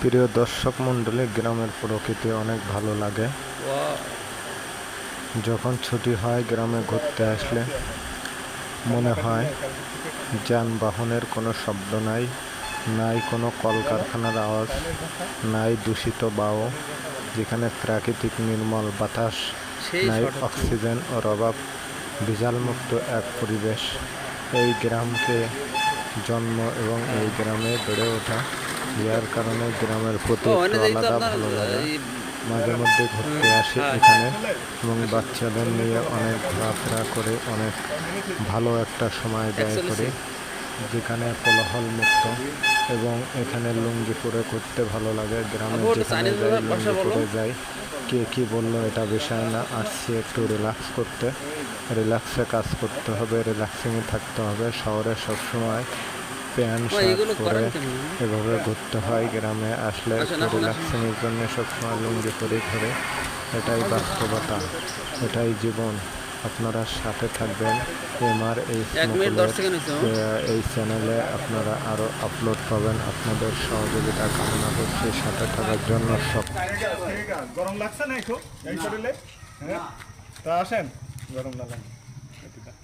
প্রিয় দর্শক মণ্ডলী, গ্রামের প্রকৃতি অনেক ভালো লাগে। যখন ছুটি হয় গ্রামে ঘুরতে আসলে মনে হয় যানবাহনের কোনো শব্দ নাই, নাই কোনো কলকারখানার আওয়াজ, নাই দূষিত বায়ু, যেখানে প্রাকৃতিক নির্মল বাতাস, নাই অক্সিজেন ওর অভাব, ভেজালমুক্ত এক পরিবেশ। এই গ্রামকে জন্ম এবং এই গ্রামে বেড়ে ওঠা, যার কারণে গ্রামের প্রতি একটু আলাদা ভালো লাগে। মাঝে মধ্যে ঘুরতে আসি এখানে এবং বাচ্চাদের নিয়ে অনেক ঘোরাফেরা করে অনেক ভালো একটা সময় ব্যয় করি, যেখানে কোলাহল মুক্ত। এবং এখানে লুঙ্গি পরে ঘুরতে ভালো লাগে। গ্রামে যেখানে যাই লুঙ্গি পরে যাই, কে কি বললো এটা বিষয় না, আসছি একটু রিল্যাক্স করতে। রিল্যাক্সে কাজ করতে হবে, রিল্যাক্সিংয়ে থাকতে হবে। শহরে সবসময় প্যান্ট শার্ট পরে এভাবে ঘুরতে হয়। গ্রামে আসলে একটু রিল্যাক্সিংয়ের জন্য সবসময় লুঙ্গি পরে ঘুরে। এটাই বাস্তবতা, এটাই জীবন। আপনারা সাথে থাকবেন। এমআর এই চ্যানেলে আপনারা আরও আপলোড পাবেন। আপনাদের সহযোগিতা কামনা করছি সাথে থাকার জন্য। সব গরম লাগছে না একটু এই শরীরে? হ্যাঁ, তা আসেন, গরম না লাগে।